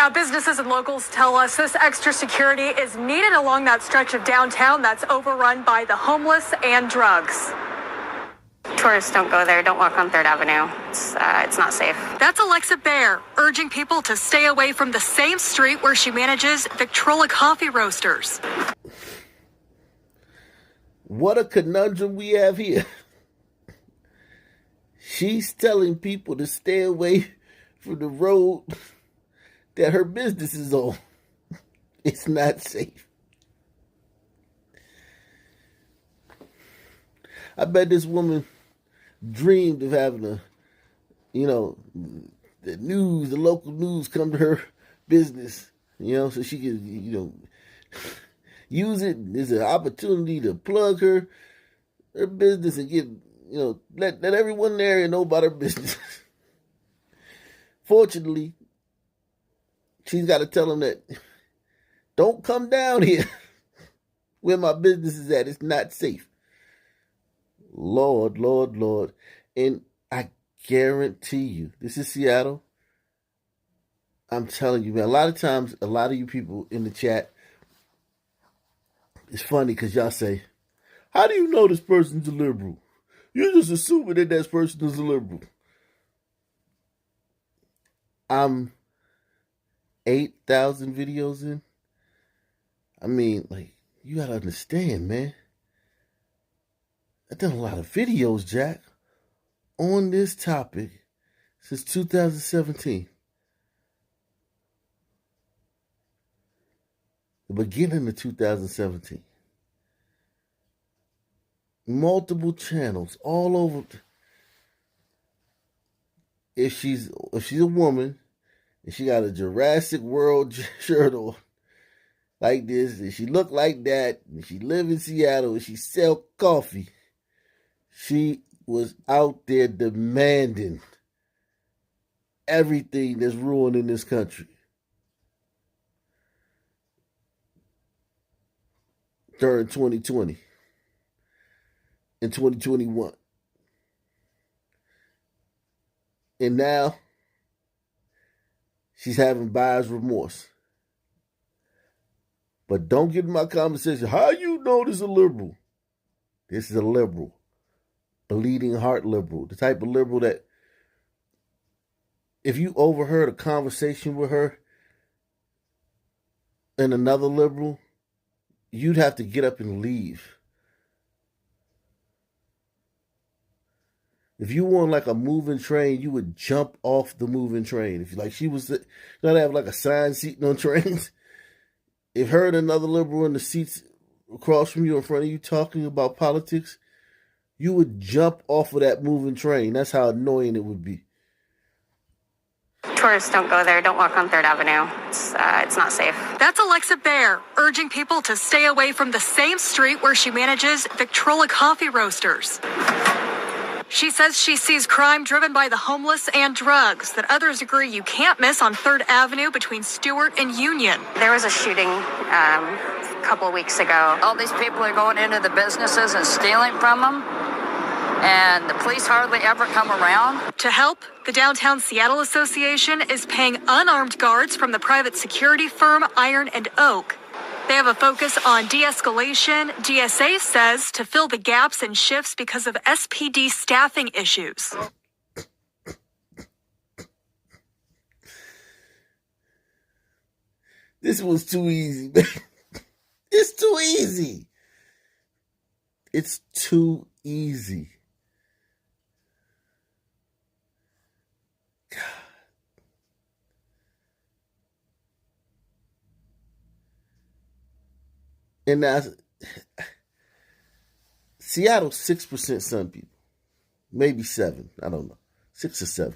Yeah, businesses and locals tell us this extra security is needed along that stretch of downtown that's overrun by the homeless and drugs. Tourists don't go there. Don't walk on 3rd Avenue. It's not safe. That's Alexa Bear, urging people to stay away from the same street where she manages Victrola Coffee Roasters. What a conundrum we have here. She's telling people to stay away from the road that her business is on. It's not safe. I bet this woman dreamed of having the local news come to her business, so she could, use it as an opportunity to plug her business and get, let everyone in the area know about her business. Fortunately, she's got to tell them that don't come down here where my business is at. It's not safe. Lord, Lord, Lord. And I guarantee you, this is Seattle. I'm telling you, man, a lot of times, a lot of you people in the chat, it's funny because y'all say, how do you know this person's a liberal? You're just assuming that that person is a liberal. I'm 8,000 videos in. I mean, you gotta understand, man. I've done a lot of videos, Jack, on this topic since 2017. The beginning of 2017. Multiple channels all over. If she's a woman and she got a Jurassic World shirt on like this, and she look like that, and she live in Seattle, and she sell coffee, she was out there demanding everything that's ruining this country. During 2020 and 2021. And now she's having buyer's remorse. But don't get in my conversation. How you know this is a liberal? This is a liberal. Bleeding heart liberal. The type of liberal that if you overheard a conversation with her and another liberal, you'd have to get up and leave. If you were on a moving train, you would jump off the moving train. If she was, not have a sign seating on trains. If her and another liberal in the seats across from you in front of you talking about politics, you would jump off of that moving train. That's how annoying it would be. Tourists don't go there. Don't walk on 3rd Avenue. It's not safe. That's Alexa Bear, urging people to stay away from the same street where she manages Victrola Coffee Roasters. She says she sees crime driven by the homeless and drugs that others agree you can't miss on 3rd Avenue between Stewart and Union. There was a shooting a couple of weeks ago. All these people are going into the businesses and stealing from them, and the police hardly ever come around. To help, the Downtown Seattle Association is paying unarmed guards from the private security firm Iron and Oak. They have a focus on de-escalation, DSA says, to fill the gaps and shifts because of SPD staffing issues. This was too easy, man. It's too easy. It's too easy. God. And now, Seattle, 6% Sun people. Maybe 7. I don't know. 6 or 7.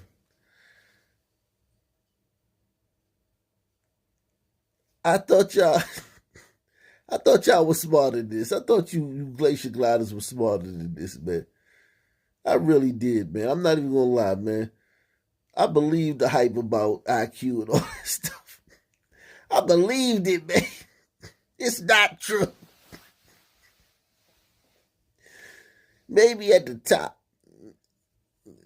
I thought y'all was smarter than this. I thought you glacier gliders were smarter than this, man. I really did, man. I'm not even gonna lie, man. I believed the hype about IQ and all that stuff. I believed it, man. It's not true. Maybe at the top.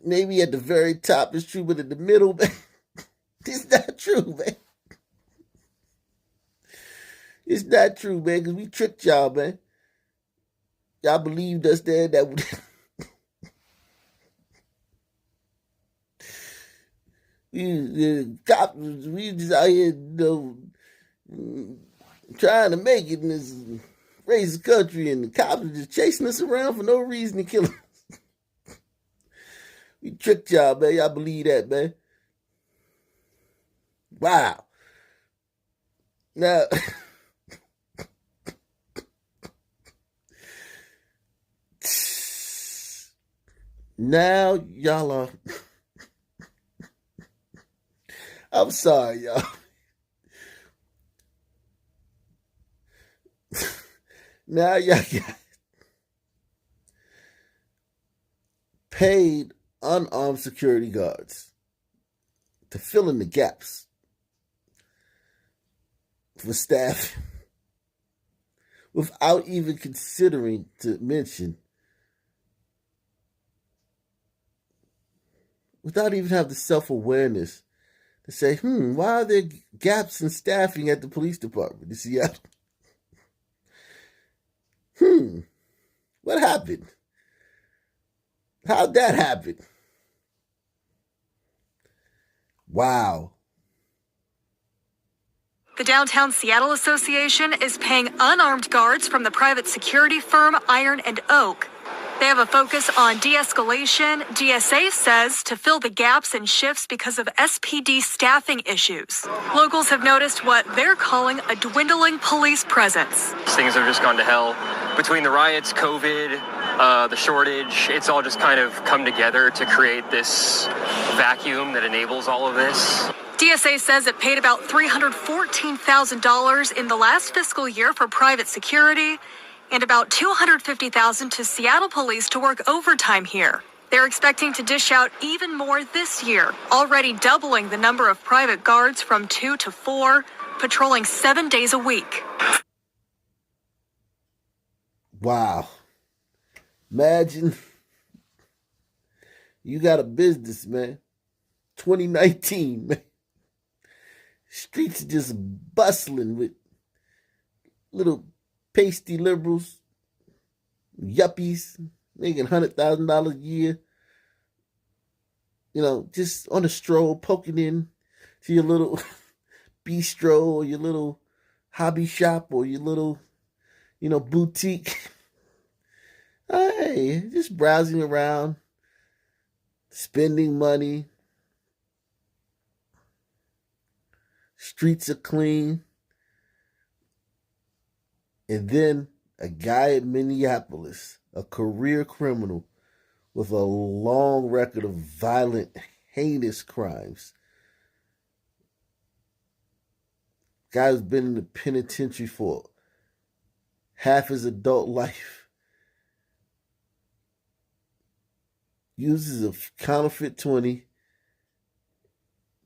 Maybe at the very top it's true, but in the middle, man, it's not true, man. It's not true, man, because we tricked y'all, man. Y'all believed us there that the cops, we just out here, trying to make it in this racist country, and the cops are just chasing us around for no reason to kill us. We tricked y'all, man. Y'all believe that, man? Wow. Now, now y'all are. I'm sorry, y'all. Now y'all got paid unarmed security guards to fill in the gaps for staff without even considering to mention, without even have the self-awareness to say, why are there gaps in staffing at the police department in Seattle? What happened? How'd that happen? Wow. The Downtown Seattle Association is paying unarmed guards from the private security firm Iron and Oak. They have a focus on de-escalation, DSA says, to fill the gaps in shifts because of SPD staffing issues. Locals have noticed what they're calling a dwindling police presence. Things have just gone to hell. Between the riots, COVID, the shortage, it's all just kind of come together to create this vacuum that enables all of this. DSA says it paid about $314,000 in the last fiscal year for private security and about $250,000 to Seattle police to work overtime here. They're expecting to dish out even more this year, already doubling the number of private guards from 2 to 4, patrolling 7 days a week. Wow. Imagine you got a business, man. 2019, man. Streets just bustling with little pasty liberals, yuppies, making $100,000 a year. Just on a stroll, poking in to your little bistro or your little hobby shop or your little, boutique. Hey, just browsing around, spending money. Streets are clean. And then a guy in Minneapolis, a career criminal with a long record of violent, heinous crimes. Guy's been in the penitentiary for half his adult life. Uses a counterfeit 20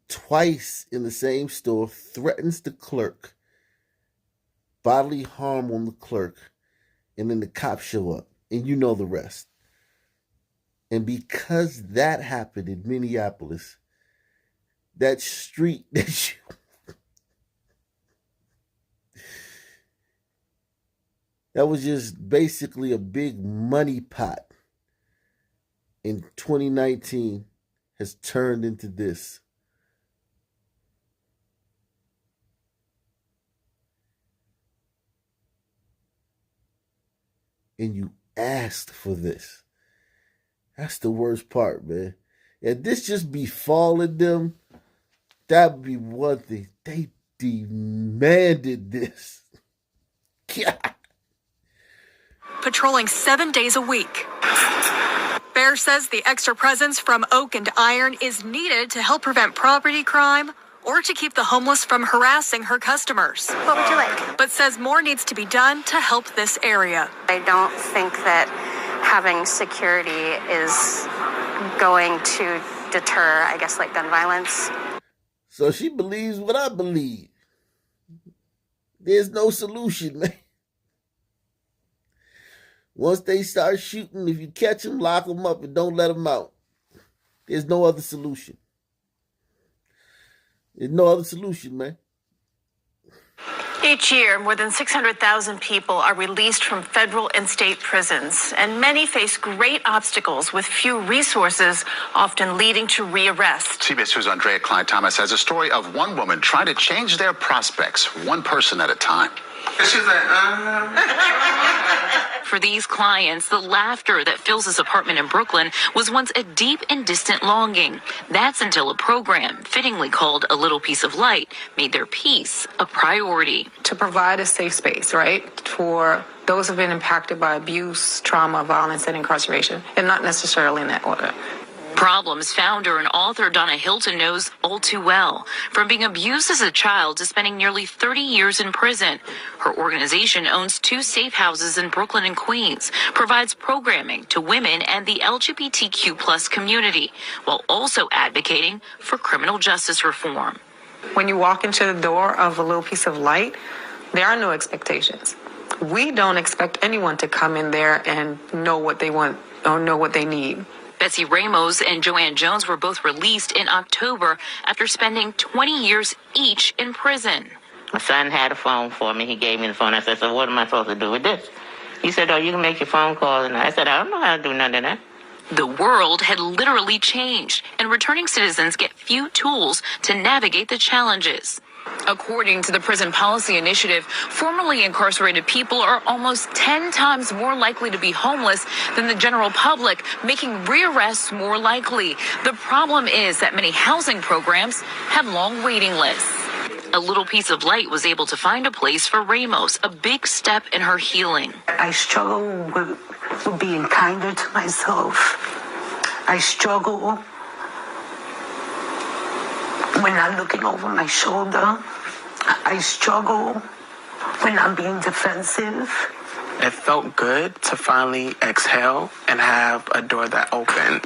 twice in the same store, threatens the clerk, bodily harm on the clerk, and then the cops show up, and you know the rest. And because that happened in Minneapolis, that street that that was just basically a big money pot in 2019 has turned into this. And you asked for this. That's the worst part, man. If this just befallen them, that would be one thing. They demanded this. Yeah. Patrolling 7 days a week. Bear says the extra presence from Oak and Iron is needed to help prevent property crime or to keep the homeless from harassing her customers. What would you like? But says more needs to be done to help this area. I don't think that having security is going to deter, I guess, gun violence. So she believes what I believe. There's no solution, man. Once they start shooting, if you catch them, lock them up and don't let them out. There's no other solution. There's no other solution, man. Each year, more than 600,000 people are released from federal and state prisons, and many face great obstacles with few resources, often leading to rearrest. CBS 2's Andrea Klein Thomas has a story of one woman trying to change their prospects, one person at a time. She's like, For these clients, the laughter that fills his apartment in Brooklyn was once a deep and distant longing. That's until a program, fittingly called A Little Piece of Light, made their peace a priority. To provide a safe space, right, for those who have been impacted by abuse, trauma, violence, and incarceration, and not necessarily in that order. Problems founder and author Donna Hilton knows all too well, from being abused as a child to spending nearly 30 years in prison. Her organization owns 2 safe houses in Brooklyn and Queens, provides programming to women and the LGBTQ plus community, while also advocating for criminal justice reform. When you walk into the door of A Little Piece of Light, there are no expectations. We don't expect anyone to come in there and know what they want or know what they need. Betsy Ramos and Joanne Jones were both released in October after spending 20 years each in prison. My son had a phone for me. He gave me the phone. I said, so what am I supposed to do with this? He said, oh, you can make your phone call. And I said, I don't know how to do none of that. The world had literally changed, and returning citizens get few tools to navigate the challenges. According to the Prison Policy Initiative, formerly incarcerated people are almost 10 times more likely to be homeless than the general public, making rearrests more likely. The problem is that many housing programs have long waiting lists. A Little Piece of Light was able to find a place for Ramos, a big step in her healing. I struggle with being kinder to myself. I struggle when I'm looking over my shoulder. I struggle when I'm being defensive. it felt good to finally exhale and have a door that opened,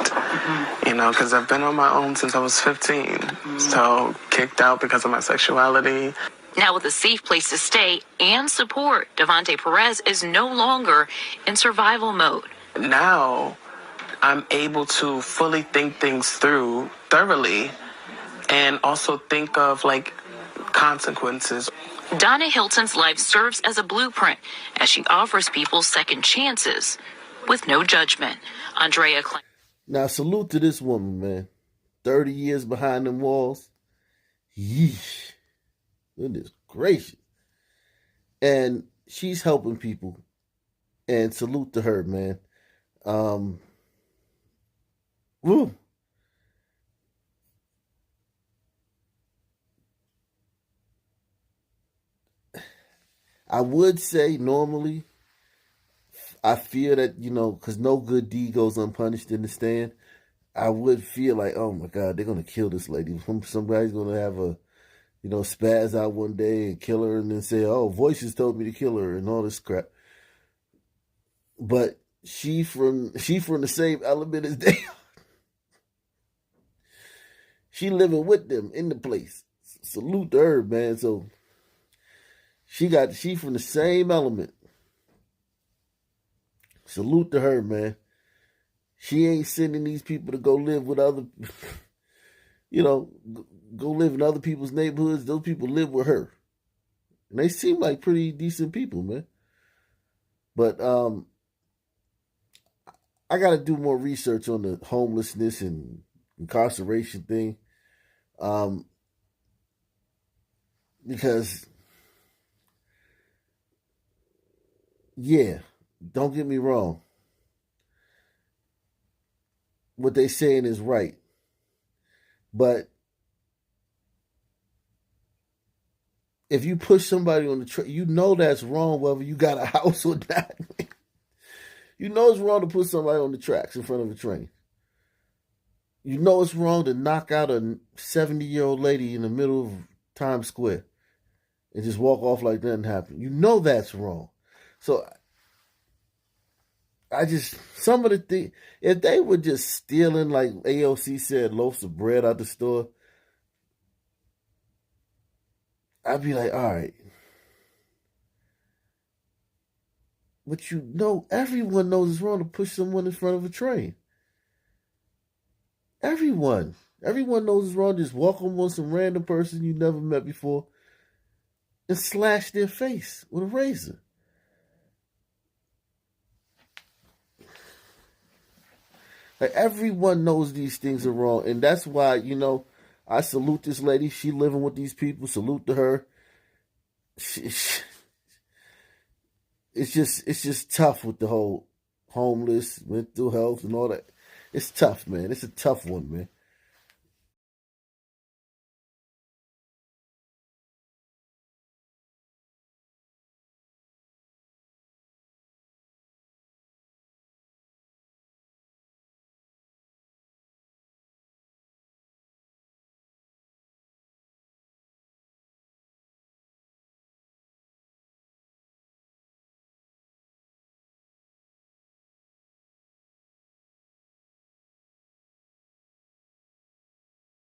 you know, because I've been on my own since I was 15. So kicked out because of my sexuality. Now with a safe place to stay and support, Devontae Perez is no longer in survival mode. Now I'm able to fully think things through thoroughly and also think of like consequences. Donna Hilton's life serves as a blueprint as she offers people second chances with no judgment. Andrea Klein. Now, salute to this woman, man. 30 years behind them walls. Yeesh. Goodness gracious. And she's helping people. And salute to her, man. Woo. I would say normally, I feel that, you know, because no good deed goes unpunished in the stand. I would feel like, oh my God, they're going to kill this lady. Somebody's going to have a, you know, spaz out one day and kill her and then say, oh, voices told me to kill her and all this crap. But she from the same element as they are. She living with them in the place. Salute to her, man. So she from the same element. Salute to her, man. She ain't sending these people to go live with other, you know, go live in other people's neighborhoods. Those people live with her. And they seem like pretty decent people, man. But I got to do more research on the homelessness and incarceration thing. Because, yeah, don't get me wrong. What they saying is right. But if you push somebody on the train, you know that's wrong whether you got a house or not. You know it's wrong to put somebody on the tracks in front of a train. You know it's wrong to knock out a 70-year-old lady in the middle of Times Square and just walk off like nothing happened. You know that's wrong. So I just, some of the things, if they were just stealing, like AOC said, loaves of bread out the store, I'd be like, all right. But you know, everyone knows it's wrong to push someone in front of a train. Everyone knows it's wrong to just walk on some random person you never met before and slash their face with a razor. Like, everyone knows these things are wrong, and that's why, you know, I salute this lady. She living with these people. Salute to her. It's just tough with the whole homeless, mental health, and all that. It's tough, man. It's a tough one, man.